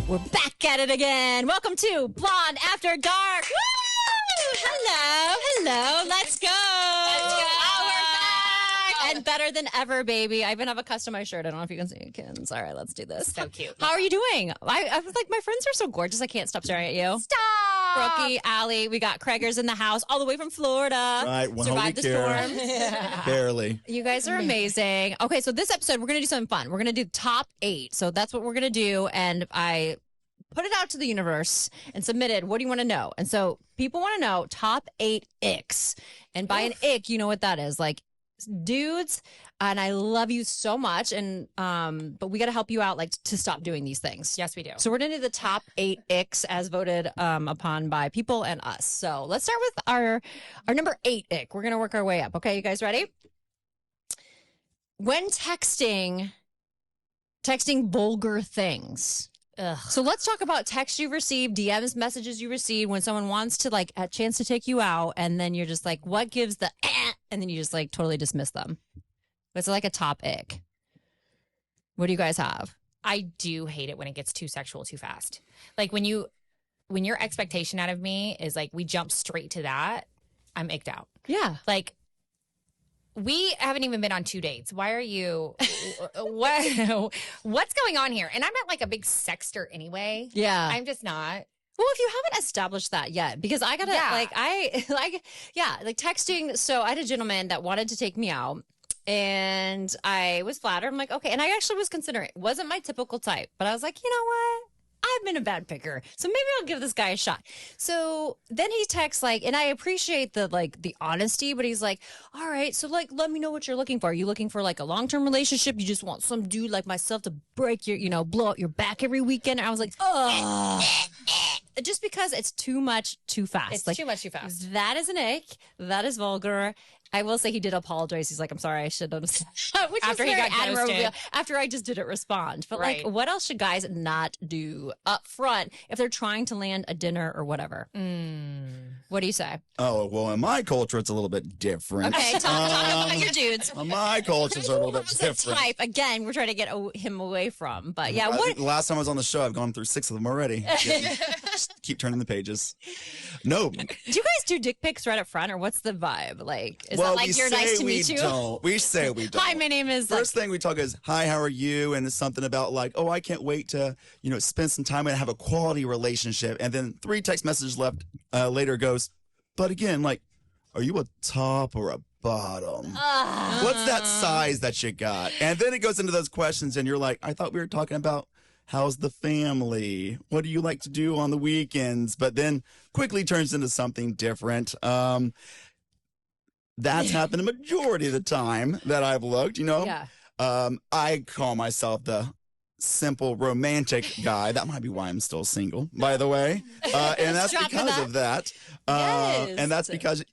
We're back at it again. Welcome to Blonde After Dark. Woo! Hello. Let's go. Oh, we're back. And better than ever, baby. I even have a customized shirt. I don't know if you can see it, Kins. All right, let's do this. So cute. How are you doing? I was like, my friends are so gorgeous. I can't stop staring at you. Stop. Brookie, Allie, we got Craigers in the house, all the way from Florida. Right, one survived the storm. Barely. You guys are amazing. Okay, so this episode, we're going to do something fun. We're going to do top 8. So that's what we're going to do. And I put it out to the universe and submitted, what do you want to know? And so people want to know top 8 icks. And by an ick, you know what that is. Like, dudes, and I love you so much, and but we got to help you out, like, to stop doing these things. Yes, we do. So we're gonna do the top 8 icks as voted upon by people and us. So let's start with our number 8 ick. We're gonna work our way up. Okay, you guys ready? When texting vulgar things. Ugh. So let's talk about texts you receive, DMs, messages you receive when someone wants to, like, a chance to take you out, and then you're just like, what gives the and then you just, like, totally dismiss them. It's like a top ick. What do you guys have? I do hate it when it gets too sexual too fast. Like when your expectation out of me is like we jump straight to that, I'm icked out. Yeah. Like we haven't even been on 2 dates. Why are you what's going on here? And I'm not like a big sexter anyway. Yeah. I'm just not. Well, if you haven't established that yet, because I gotta like texting. So I had a gentleman that wanted to take me out, and I was flattered. I'm like, okay. And I actually was considering, it wasn't my typical type, but I was like, you know what? I've been a bad picker, so maybe I'll give this guy a shot. So then he texts, like, and I appreciate the honesty, but he's like, all right, so, like, let me know what you're looking for. Are you looking for, like, a long-term relationship? You just want some dude like myself to break your, blow out your back every weekend? And I was like, oh. Just because it's too much too fast. It's like, too much too fast. That is an ick. That is vulgar. I will say he did apologize. He's like, I'm sorry, I should have. Which After was he very got admirable. ghosted. After I just didn't respond. But Right. like, what else should guys not do up front if they're trying to land a dinner or whatever? What do you say? Oh, well, in my culture, it's a little bit different. Okay, talk about your dudes. My culture's a little bit different. Type. Again, we're trying to get him away from. But yeah, I what? think the last time I was on the show, I've gone through 6 of them already. Just keep turning the pages. No. Do you guys do dick pics right up front, or what's the vibe? Like, is Well, that like we you're say nice to we meet you? don't. We say we don't. Hi, my name is. First thing we talk is, hi, how are you? And it's something about like, oh, I can't wait to, spend some time and have a quality relationship. And then 3 text messages left later goes, but again, like, are you a top or a bottom? What's that size that you got? And then it goes into those questions and you're like, I thought we were talking about how's the family? What do you like to do on the weekends? But then quickly turns into something different. That's happened a majority of the time that I've looked, Yeah. I call myself the simple romantic guy. That might be why I'm still single, by the way. And that's Dropping because that. of that. Yes. And that's because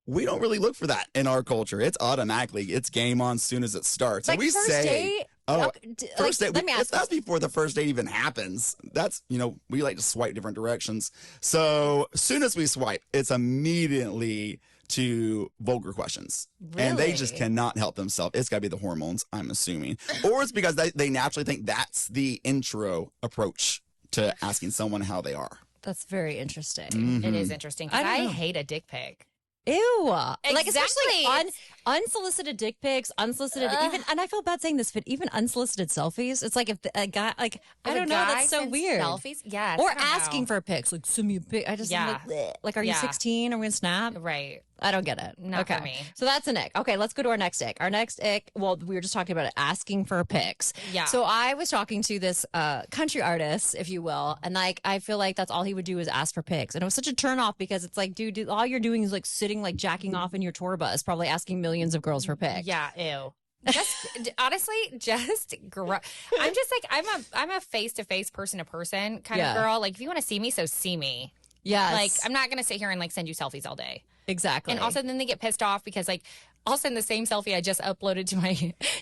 we don't really look for that in our culture. It's automatically, it's game on as soon as it starts. Like and we first say, date? oh, Okay, first date, let me ask. that's before the first date even happens. That's, we like to swipe different directions. So as soon as we swipe, it's immediately to vulgar questions. And they just Really? cannot help themselves. It's got to be the hormones, I'm assuming. Or it's because they naturally think that's the intro approach to asking someone how they are. That's very interesting. Mm-hmm. It is interesting because I don't I know. hate a dick pic. Ew. Like, especially Exactly. unsolicited dick pics, unsolicited, even, and I feel bad saying this, but even unsolicited selfies. It's like if a guy, like, I If a don't know, guy that's so sends weird. Selfies? Yes. Or I don't asking know. for pics, like, send me a pic. I just, Yeah. like, are you Yeah. 16? Are we going to snap? Right. I don't get it. Not okay. for me. So that's an ick. Okay, let's go to our next ick. Our next ick, well, we were just talking about it, asking for pics. Yeah. So I was talking to this country artist, if you will, and like I feel like that's all he would do is ask for pics. And it was such a turn off because it's like, dude, all you're doing is like sitting, like jacking off in your tour bus, probably asking millions of girls for pics. Yeah. Ew. Just honestly, just I'm just like I'm a face to face, person to person kind Yeah. of girl. Like if you want to see me, so see me. Yes. Like I'm not gonna sit here and like send you selfies all day. exactly. And also then they get pissed off because like I'll send the same selfie I just uploaded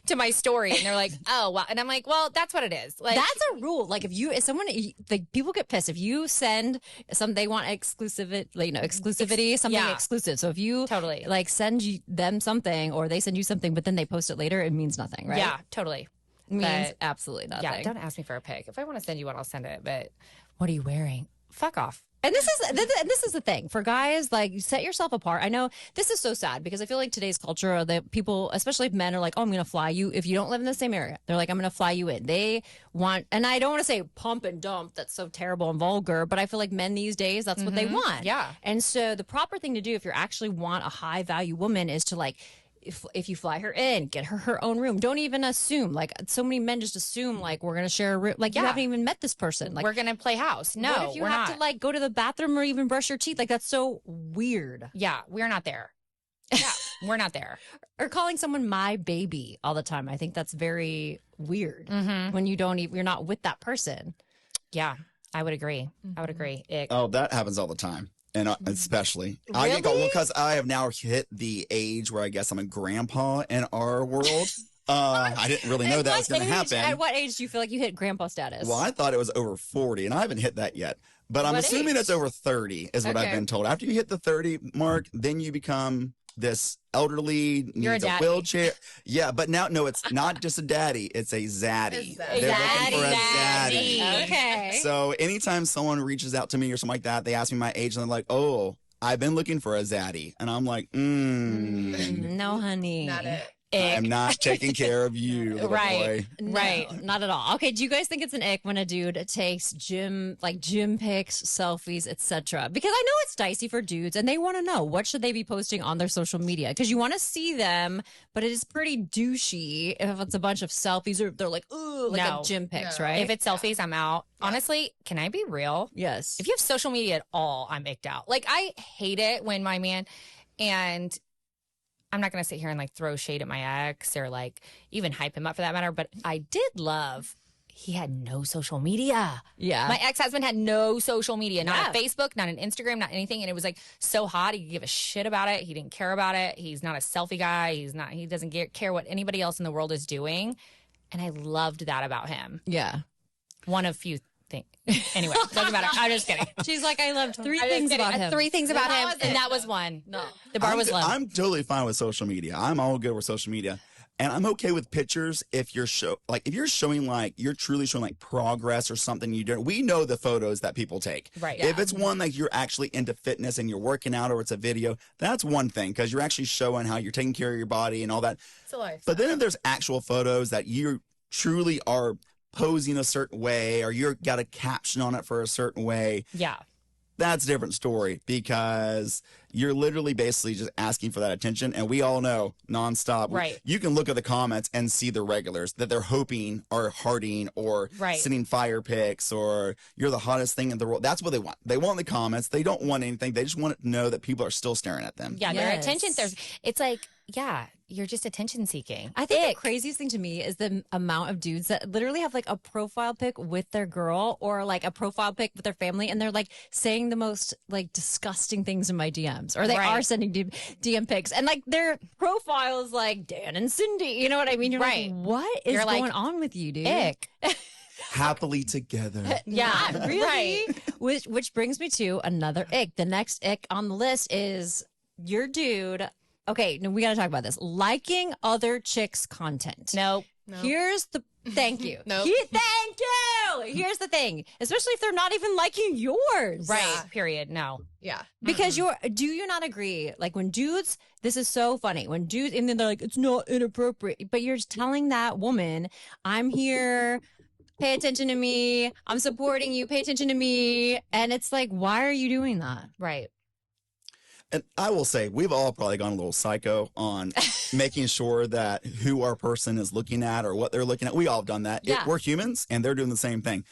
to my story, and they're like, "Oh, wow!" And I'm like, "Well, that's what it is." Like that's a rule. Like if someone, like people get pissed if you send they want exclusivity, something Yeah. exclusive. So if you Totally. like send them something or they send you something, but then they post it later, it means nothing, right? Yeah, totally. means absolutely nothing. Yeah, don't ask me for a pic. If I want to send you one, I'll send it. But what are you wearing? Fuck off. And this is the thing for guys, like, set yourself apart. I know this is so sad because I feel like today's culture, that people, especially men, are like, oh, I'm going to fly you. If you don't live in the same area, they're like, I'm going to fly you in. They want, and I don't want to say pump and dump. That's so terrible and vulgar, but I feel like men these days, that's what they want. Yeah. And so the proper thing to do if you actually want a high value woman is to, like, if you fly her in, get her own room. Don't even assume. Like, so many men just assume, like, we're gonna share a room. Like, you haven't even met this person. Like, we're gonna play house. No, what if you we're have not. to, like, go to the bathroom or even brush your teeth? Like, that's so weird. Yeah, we're not there. Yeah, we're not there. Or calling someone my baby all the time. I think that's very weird when you're not with that person. Yeah, I would agree. I would agree. Ick. Oh, that happens all the time. And especially, I get Really? because I have now hit the age where I guess I'm a grandpa in our world. I didn't really know that was going to happen. At what age do you feel like you hit grandpa status? Well, I thought it was over 40, and I haven't hit that yet. But I'm What assuming age? it's over 30 is what I've Okay. been told. After you hit the 30 mark, then you become this elderly, You're a needs a daddy. wheelchair. Yeah, but now, no, it's not just a daddy. It's a zaddy. A They're looking for a zaddy. zaddy. Okay. So anytime someone reaches out to me or something like that, they ask me my age, and they're like, oh, I've been looking for a zaddy. And I'm like, No, honey. Not it. I'm not taking care of you, little Right. boy. No, Right. not at all. Okay, do you guys think it's an ick when a dude takes gym pics, selfies, etc.? Because I know it's dicey for dudes, and they want to know what should they be posting on their social media because you want to see them, but it is pretty douchey if it's a bunch of selfies or they're like, ooh, like No. a gym pics, No. right? If it's selfies, I'm out. Honestly, can I be real? yes, If you have social media at all, I'm icked out. Like, I hate it when my man, and I'm not going to sit here and like throw shade at my ex or like even hype him up for that matter, but I did love he had no social media. yeah, My ex-husband had no social media, not Yeah. a Facebook, not an Instagram, not anything. And it was like so hot. He could give a shit about it. He didn't care about it. He's not a selfie guy. He doesn't care what anybody else in the world is doing. And I loved that about him. yeah. One of few things. Anyway, doesn't matter. I'm just kidding. She's like, I loved three I'm just things kidding. about him. Three things about That him, was and it. that was one. No. The bar was low. I'm totally fine with social media. I'm all good with social media. And I'm okay with pictures if you're showing like you're truly showing like progress or something you do. We know the photos that people take. Right. If it's one like you're actually into fitness and you're working out or it's a video, that's one thing because you're actually showing how you're taking care of your body and all that. It's a life. But then if there's actual photos that you truly are posing a certain way or you're got a caption on it for a certain way, Yeah. that's a different story because you're literally basically just asking for that attention. And we all know nonstop. Right. You can look at the comments and see the regulars that they're hoping are hearting or Right. sending fire pics or you're the hottest thing in the world. That's what they want. They want the comments. They don't want anything. They just want to know that people are still staring at them. Yeah, their Yes. attention. It's like, yeah, you're just attention seeking. I think the craziest thing to me is the amount of dudes that literally have like a profile pic with their girl or like a profile pic with their family, and they're like saying the most like disgusting things in my DMs, or they Right. are sending DM pics, and like their profile is like Dan and Cindy. You know what I mean? You're Right. like, what is You're like, going on with you, dude? Ick. Happily together. Yeah, Not really. right. Which brings me to another ick. The next ick on the list is your dude. Okay, no, we got to talk about this. Liking other chicks' content. Nope. No. Here's the thank you. Nope. Thank you. Here's the thing, especially if they're not even liking yours. Right. Yeah. Period. No. Yeah. Because do you not agree? Like when dudes, this is so funny. When dudes, and then they're like, it's not inappropriate, but you're just telling that woman, I'm here. Pay attention to me. I'm supporting you. Pay attention to me. And it's like, why are you doing that? Right. And I will say, we've all probably gone a little psycho on making sure that who our person is looking at or what they're looking at. We all have done that. Yeah. We're humans, and they're doing the same thing.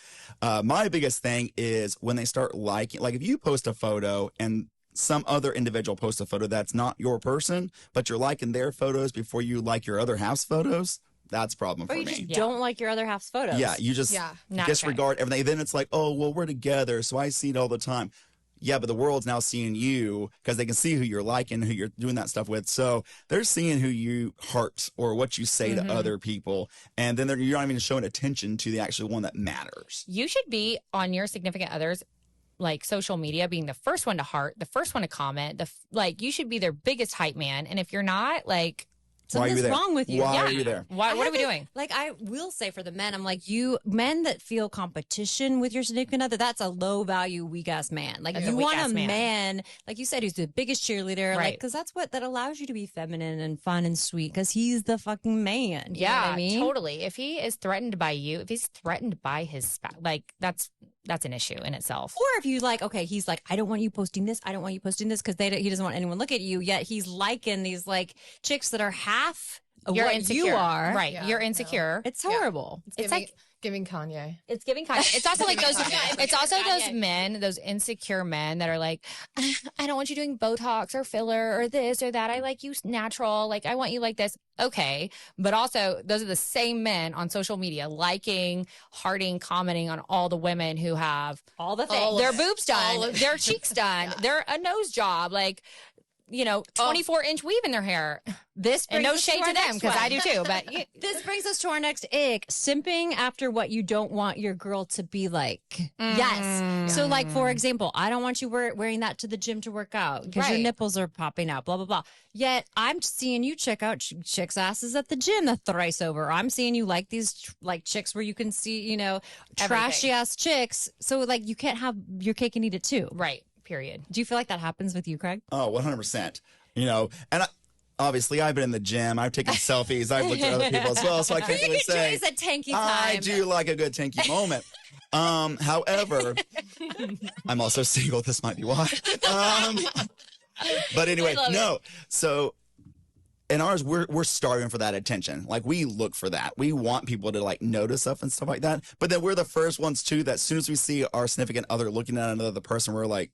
My biggest thing is when they start liking, like if you post a photo and some other individual posts a photo that's not your person, but you're liking their photos before you like your other half's photos, that's a problem Or for you me. just don't like your other half's photos. Yeah, you just Yeah. Not disregard everything. Then it's like, oh, well, we're together, so I see it all the time. Yeah, but the world's now seeing you because they can see who you're liking, who you're doing that stuff with. So they're seeing who you heart or what you say to other people. And then you're not even showing attention to the actual one that matters. You should be on your significant others, like social media, being the first one to heart, the first one to comment. Like you should be their biggest hype man. And if you're not, like, Something's wrong with you. Why are you there? What are we doing? Like, I will say for the men, I'm like, men that feel competition with your significant other, that's a low value, weak ass man. Like, you want a man, like you said, who's the biggest cheerleader, right? Because that's that allows you to be feminine and fun and sweet, because he's the fucking man. You know what I mean? Totally. If he is threatened by you, if he's threatened by his spouse, like that's an issue in itself. Or if you he's like, I don't want you posting this, I don't want you posting this, because he doesn't want anyone to look at you. Yet he's liking these like chicks that are half of what insecure. you are. Right. Yeah, you're insecure. It's horrible. It's like giving Kanye. It's giving Kanye. It's also like those. It's also those men, those insecure men that are like, I don't want you doing Botox or filler or this or that. I like you natural. Like, I want you like this. Okay, but also those are the same men on social media liking, hearting, commenting on all the women who have all the things. Their boobs done, their cheeks done, their a nose job, like 24-inch weave in their hair. This and no shade to them because I do too. But this brings us to our next ick: simping after what you don't want your girl to be like. Yes. So, like for example, I don't want you wearing that to the gym to work out because your nipples are popping out. Blah blah blah. Yet I'm seeing you check out chicks' asses at the gym the thrice over. I'm seeing you like these chicks where you can see trashy ass chicks. So like you can't have your cake and eat it too. Right. Period. Do you feel like that happens with you, Craig? Oh, 100%. And obviously I've been in the gym. I've taken selfies. I've looked at other people as well. So I can't really say a tanky time. I do like a good tanky moment. However, I'm also single. This might be why. But anyway, no. So in ours, we're starving for that attention. Like we look for that. We want people to like notice stuff and stuff like that. But then we're the first ones too that as soon as we see our significant other looking at another person, we're like,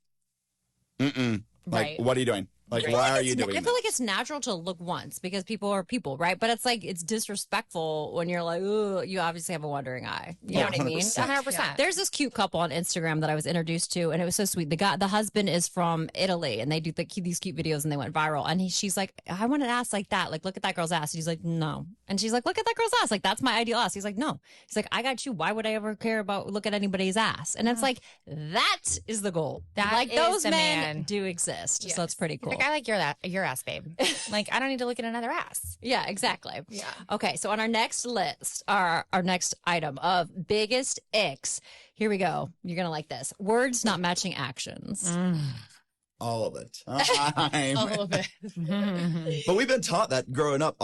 like, what are you doing? Like, why are you doing that? I feel like it's natural to look once because people are people, right? But it's like, it's disrespectful when you're like, ooh, you obviously have a wandering eye. You know what I mean? 100%. Yeah. There's this cute couple on Instagram that I was introduced to, and it was so sweet. The husband is from Italy, and they do these cute videos, and they went viral. And she's like, I want an ass like that. Like, look at that girl's ass. And he's like, no. And she's like, look at that girl's ass. Like, that's my ideal ass. He's like, no. He's like, I got you. Why would I ever care about look at anybody's ass? And it's like, that is the goal. That like, is those the men man. do exist. Yes. So it's pretty cool. Like, I like your ass, babe. Like, I don't need to look at another ass. Yeah, exactly. Yeah. Okay, so on our next list, our next item of biggest icks, here we go. You're going to like this. Words not matching actions. All of it. All of it. But we've been taught that growing up,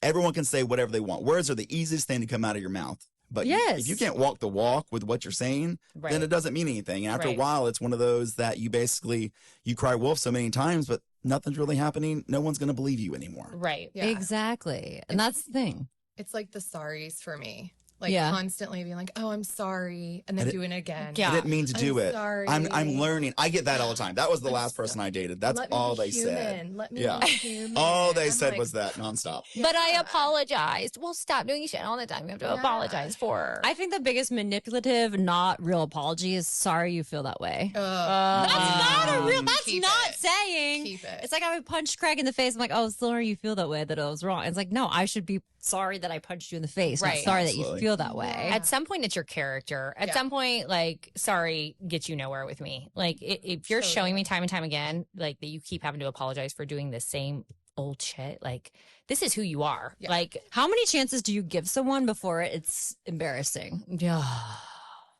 everyone can say whatever they want. Words are the easiest thing to come out of your mouth. But if you can't walk the walk with what you're saying, then it doesn't mean anything. And after a while, it's one of those that you cry wolf so many times, but nothing's really happening. No one's going to believe you anymore. Right. Yeah. Exactly. And that's the thing. It's like the sorries for me. Like constantly being like, oh, I'm sorry. And then doing it again. I didn't mean to do it. Sorry. I'm learning. I get that all the time. That was the last person I dated. That's all they said. Let me be human. All they said was that nonstop. But I apologized. Well, stop doing shit all the time. You have to apologize for. I think the biggest manipulative, not real apology is sorry you feel that way. That's not a real, that's Keep not it. saying. Keep it. It's like I would punch Craig in the face. I'm like, oh, sorry you feel that way, that I was wrong. It's like, no, I should be sorry that I punched you in the face. Not sorry that you feel that way. At some point, it's your character. At some point, like, sorry gets you nowhere with me. Like, if you're showing me time and time again, like, that you keep having to apologize for doing the same old shit, like, this is who you are. Yeah. Like, how many chances do you give someone before it's embarrassing? yeah.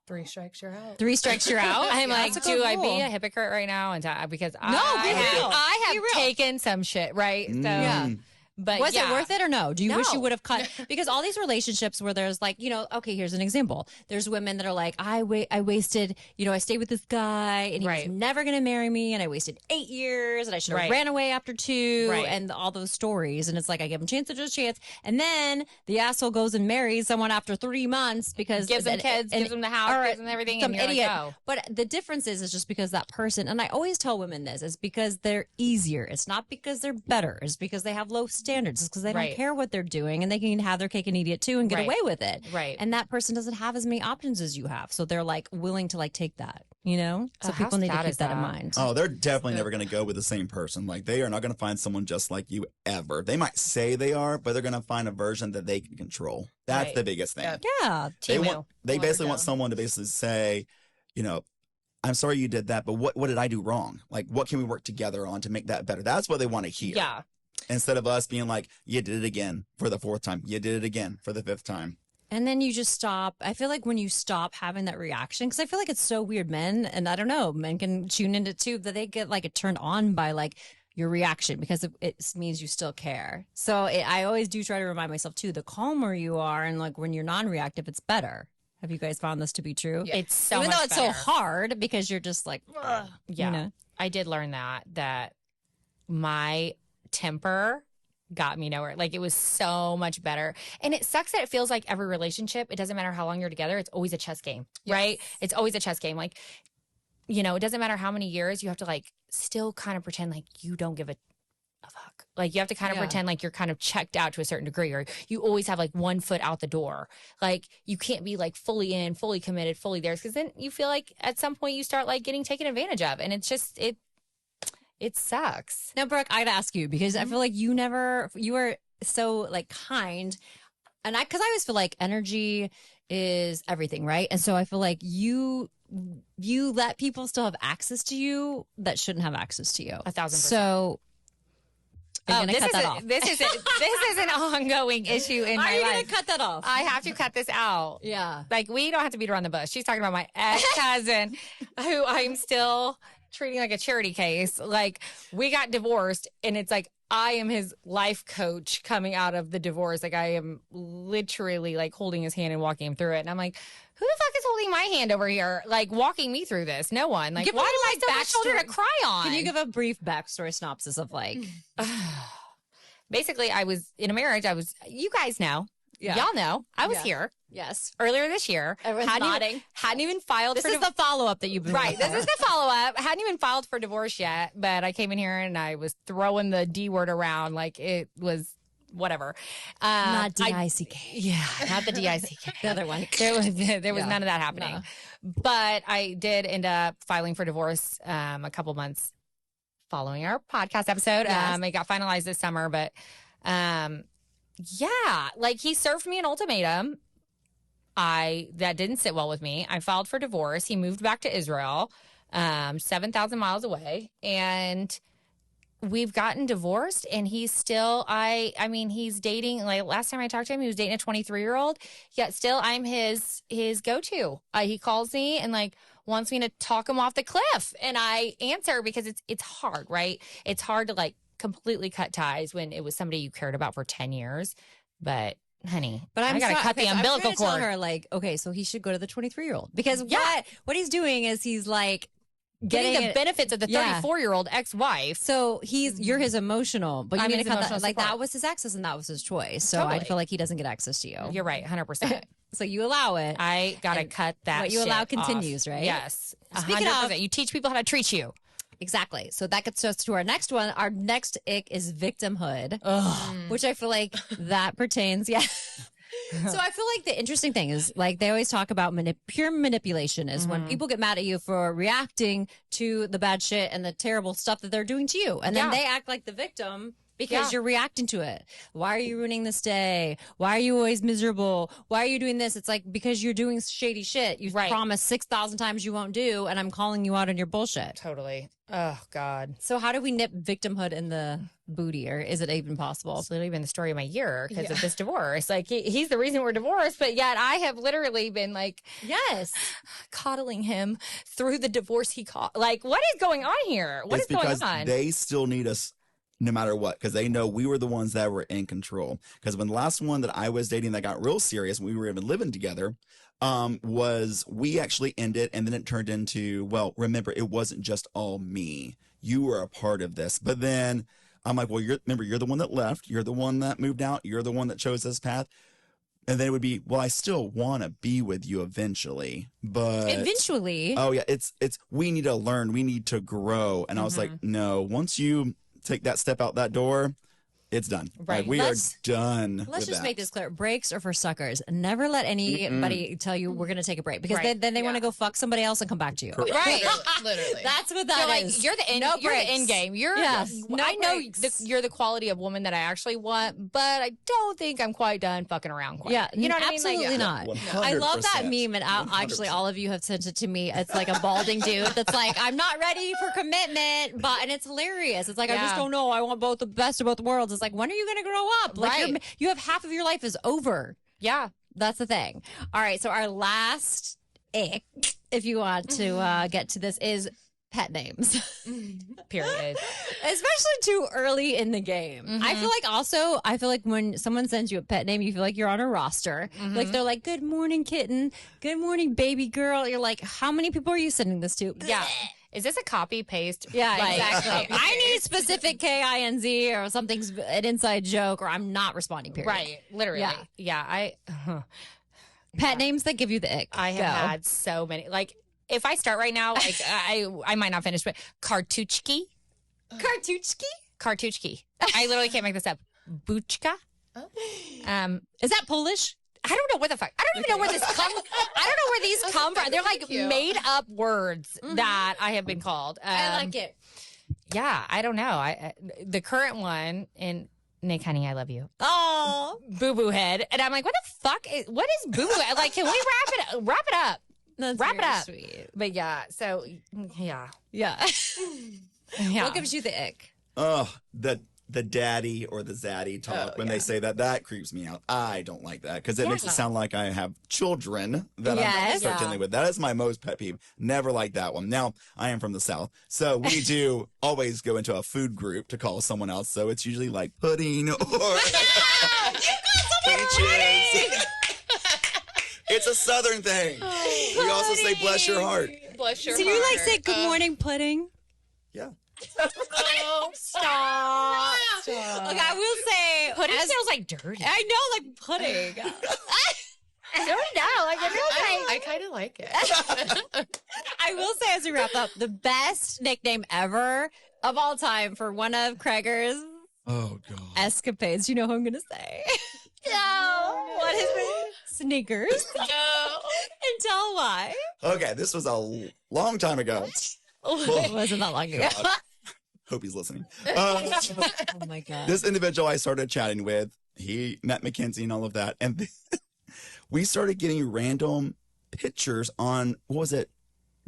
3 strikes, you're out. 3 strikes, you're out. I'm like, That's a good do I rule. be a hypocrite right now? And because be real. I Be have real. taken some shit, right? So, Yeah. but was it worth it or no? Do you wish you No. would have cut? Because all these relationships where there's like, okay, here's an example. There's women that are like, I wasted, I stayed with this guy and he was never going to marry me. And I wasted 8 years and I should have ran away after 2 and all those stories. And it's like, I give him chance after chance. And then the asshole goes and marries someone after 3 months because gives them kids, gives them the house, gives them everything. Some and you're idiot. like, oh. But the difference is just because that person, and I always tell women this, is because they're easier. It's not because they're better. It's because they have low standards. It's because they don't care what they're doing and they can have their cake and eat it too and get away with it. Right. And that person doesn't have as many options as you have. So they're like willing to like take that, So how people need to sad keep is that in that? mind. Oh, they're definitely never going to go with the same person. Like, they are not going to find someone just like you ever. They might say they are, but they're going to find a version that they can control. That's the biggest thing. Yeah. They basically want someone to basically say, I'm sorry you did that, but what did I do wrong? Like, what can we work together on to make that better? That's what they want to hear. Yeah. instead of us being like, you did it again for the 4th time. You did it again for the 5th time. And then you just stop. I feel like when you stop having that reaction, because I feel like it's so weird, men, and I don't know, men can tune into it too, that they get like turned on by like your reaction because it means you still care. So I always do try to remind myself too, the calmer you are and like when you're non-reactive, it's better. Have you guys found this to be true? Yeah. It's so Even much though it's better. so hard because you're just like, ugh, yeah. you know? I did learn that my temper got me nowhere. Like, it was so much better. And it sucks that it feels like every relationship, it doesn't matter how long you're together, it's always a chess game, right? It's always a chess game. Like, you know, it doesn't matter how many years, you have to like still kind of pretend like you don't give a fuck. Like, you have to kind of pretend like you're kind of checked out to a certain degree, or you always have like one foot out the door. Like, you can't be like fully in, fully committed, fully there, because then you feel like at some point you start like getting taken advantage of. And it's just, it sucks. Now, Brooke, I gotta ask you because I feel like you were so like kind, and because I always feel like energy is everything, right? And so I feel like you let people still have access to you that shouldn't have access to you. 1,000%. So, this is an ongoing issue in my life. Are you gonna cut that off? I have to cut this out. Yeah. Like, we don't have to beat around the bush. She's talking about my ex-cousin who I'm still treating like a charity case. Like, we got divorced, and it's like I am his life coach coming out of the divorce. Like, I am literally like holding his hand and walking him through it. And I'm like, who the fuck is holding my hand over here, like walking me through this? No one. Like, why do I still have a shoulder to cry on? Can you give a brief backstory synopsis of like? Basically, I was in a marriage. You guys know. Yeah. Y'all know. I was here. Yes. Earlier this year. Everyone's nodding. Hadn't even filed this for is the follow-up that you've been right. This is the follow-up. Hadn't even filed for divorce yet, but I came in here and I was throwing the D word around like it was whatever. Not D-I-C-K. Yeah, not the D-I-C-K. The other one. There was none of that happening. No. But I did end up filing for divorce a couple months following our podcast episode. Yes. It got finalized this summer, but yeah, like, he served me an ultimatum. That didn't sit well with me. I filed for divorce. He moved back to Israel, 7,000 miles away, and we've gotten divorced. And he's still, I mean, he's dating, like, last time I talked to him, he was dating a 23-year-old. Yet still, I'm his go-to. He calls me and like wants me to talk him off the cliff, and I answer because it's hard, right? It's hard to like completely cut ties when it was somebody you cared about for 10 years. But honey, I gotta cut the umbilical cord. I'm tell her, like, okay, so he should go to the 23-year-old because what he's doing is he's like getting the benefits of the 34-year-old ex-wife. So you're his emotional, but you need to cut that. Like, that was his access and that was his choice. So I feel like he doesn't get access to you. You're right, 100%. So you allow it. I gotta cut that. What you allow continues, off. right? Yes. Speaking 100%. Of, you teach people how to treat you. Exactly. So that gets us to our next one. Our next ick is victimhood, which I feel like that pertains. Yeah. So I feel like the interesting thing is, like, they always talk about pure manipulation is when people get mad at you for reacting to the bad shit and the terrible stuff that they're doing to you. And then they act like the victim because you're reacting to it. Why are you ruining this day? Why are you always miserable? Why are you doing this? It's like, because you're doing shady shit. You've promised 6,000 times you won't do, and I'm calling you out on your bullshit. Totally. Oh, God. So how do we nip victimhood in the booty, or is it even possible? It's literally been the story of my year because of this divorce. Like, he's the reason we're divorced, but yet I have literally been like, coddling him through the divorce he caused. Like, what is going on here? What is going on? Because they still need us no matter what, because they know we were the ones that were in control. Because when the last one that I was dating that got real serious, when we were even living together, was we actually ended, and then it turned into, well, remember, it wasn't just all me. You were a part of this. But then I'm like, well, you're the one that left. You're the one that moved out. You're the one that chose this path. And then it would be, well, I still want to be with you eventually, but eventually. Oh yeah. It's, we need to learn. We need to grow. And I was like, no, once you take that step out that door, it's done. Right. Like, we are done. Let's just make this clear. Breaks are for suckers. Never let anybody tell you we're going to take a break, because then they want to go fuck somebody else and come back to you. Right. Literally. That's what that is. Like, you're the end, you're the end game. I know you're the quality of woman that I actually want, but I don't think I'm quite done fucking around quite. Yeah. You know what absolutely I mean? Like, not. I love that meme, and actually all of you have sent it to me. It's like a balding dude that's like, I'm not ready for commitment, and it's hilarious. It's like, I just don't know. I want both the best of both worlds. It's was like, when are you going to grow up? Like you have half of your life is over. Yeah. That's the thing. All right. So our last ick, if you want to get to this, is pet names. Period. Especially too early in the game. I feel like when someone sends you a pet name, you feel like you're on a roster. Like they're like, good morning, kitten. Good morning, baby girl. You're like, how many people are you sending this to? Yeah. Is this a copy paste? Yeah, exactly. I need specific KINZ or something's an inside joke or I'm not responding, period. Right. Literally. Yeah. Pet names that give you the ick. I have had so many. Like, if I start right now, like I might not finish, but Kartuchki. Kartuchki. I literally can't make this up. Buchka. Is that Polish? I don't know what the fuck. I don't even know where this come. I don't know where these come from. They're like made up words that I have been called. I like it. Yeah, I don't know. The current one in Nick, honey, I love you. Oh, Boo Boo Head, and I'm like, what the fuck? What is Boo Boo Head? Like, can we wrap it up? That's wrap it up. Sweet. But yeah, so yeah. What gives you the ick? Oh, the daddy or the zaddy talk when they say that creeps me out. I don't like that because it makes it sound like I have children that I'm start dealing with. That is my most pet peeve. Never like that one. Now, I am from the South, so we do always go into a food group to call someone else. So it's usually like pudding or peaches. It's a Southern thing. We also say bless your heart. Bless your Do heart. you like say good morning pudding? Yeah. Oh, stop. Okay, I will say Pudding feels like dirty. I know, like pudding. I don't know. Like, it feels I kind of like it. I will say as we wrap up, the best nickname ever of all time for one of Craigor's escapades. You know who I'm going to say? No. What is it? Sneakers. No. And tell why. Okay, this was a long time ago. It wasn't that long ago. Hope he's listening. Oh my God. This individual I started chatting with, he met Mackenzie and all of that. And we started getting random pictures on, what was it,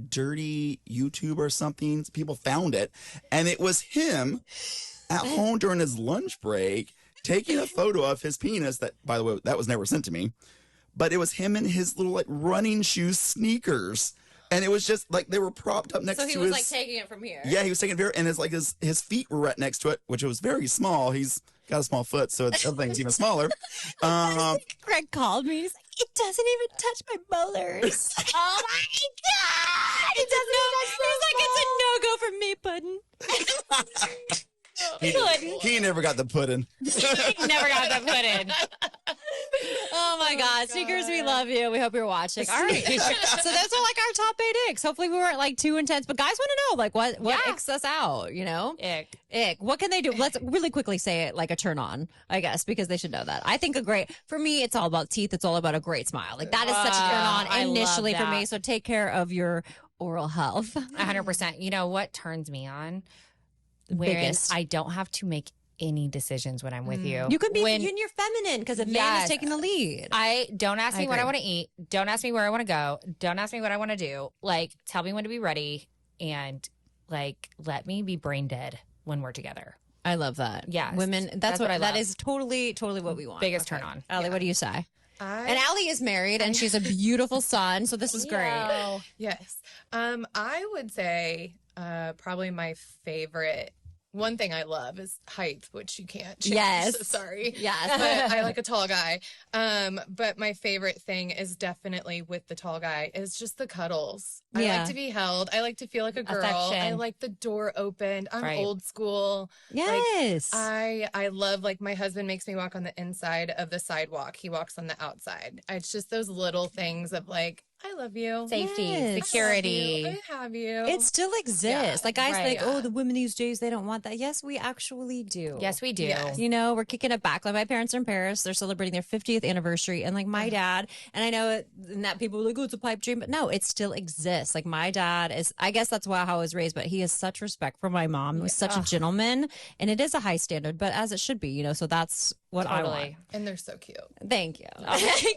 Dirty YouTube or something. People found it. And it was him at home during his lunch break taking a photo of his penis that, by the way, that was never sent to me. But it was him in his little like running shoes sneakers. And it was just like they were propped up next to his... So he was like taking it from here. Yeah, he was taking it very... And it's like his feet were right next to it, which was very small. He's got a small foot, so everything's even smaller. Greg called me. He's like, it doesn't even touch my molars. Oh my God! It doesn't even touch my He's like, it's a no-go for me, Puddin'. He never got the pudding. never got the pudding. Oh my God. Sneakers, we love you. We hope you're watching. All right. So those are like our top 8 icks. Hopefully we weren't like too intense, but guys want to know like what icks us out, you know? Ick. What can they do? Let's really quickly say it like a turn on, I guess, because they should know that. I think for me, it's all about teeth. It's all about a great smile. Like that is such a turn on initially for me. So take care of your oral health. 100%. You know what turns me on? When I don't have to make any decisions when I'm with you. You could be when you're feminine because a man is taking the lead. Don't ask me what I want to eat. Don't ask me where I want to go. Don't ask me what I want to do. Like, tell me when to be ready and like let me be brain dead when we're together. I love that. Yeah. Women, that's what I love. That is totally what we want. Biggest turn on. Allie, what do you say? And Allie is married and she's a beautiful son, so this is great. Yes. I would say probably my favorite. One thing I love is height, which you can't change. Yes. So sorry. Yes. But I like a tall guy. But my favorite thing is definitely with the tall guy is just the cuddles. I like to be held. I like to feel like a girl. Affection. I like the door opened. I'm old school. Yes. Like, I love, like, my husband makes me walk on the inside of the sidewalk. He walks on the outside. It's just those little things of like, I love you. Safety, security. I have you. It still exists. Like guys oh, the women these days, they don't want that. Yes, we actually do. Yes, we do. Yes. You know, we're kicking it back. Like my parents are in Paris. They're celebrating their 50th anniversary. And like my dad, and I know and that people are like, oh, it's a pipe dream. But no, it still exists. Like my dad is, I guess that's how I was raised, but he has such respect for my mom. He was such a gentleman. And it is a high standard, but as it should be, you know, so that's what I want. And they're so cute. Thank you.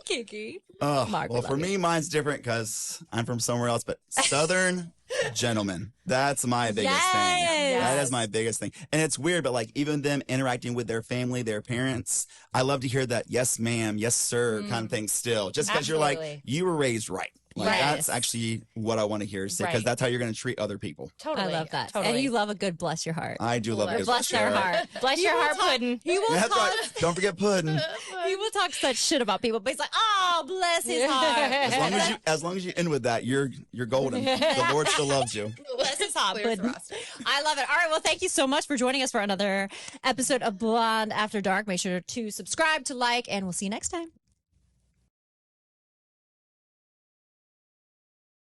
Kiki. Well, for me, mine's different because I'm from somewhere else, but Southern gentlemen. That's my biggest thing. That is my biggest thing. And it's weird, but like even them interacting with their family, their parents, I love to hear that yes, ma'am, yes, sir kind of thing still. Just because you're like, you were raised right. Like that's actually what I want to hear, because that's how you're going to treat other people. Totally. I love that. Totally. And you love a good bless your heart. I do love a good bless your heart. Bless your heart, pudding. He will That's talk. right. Don't forget pudding. He will talk such shit about people, but he's like, oh, bless his heart. As long as you end with that, you're golden. The Lord still loves you. Bless his heart, Clear as pudding. frosting. I love it. All right. Well, thank you so much for joining us for another episode of Blonde After Dark. Make sure to subscribe, to like, and we'll see you next time.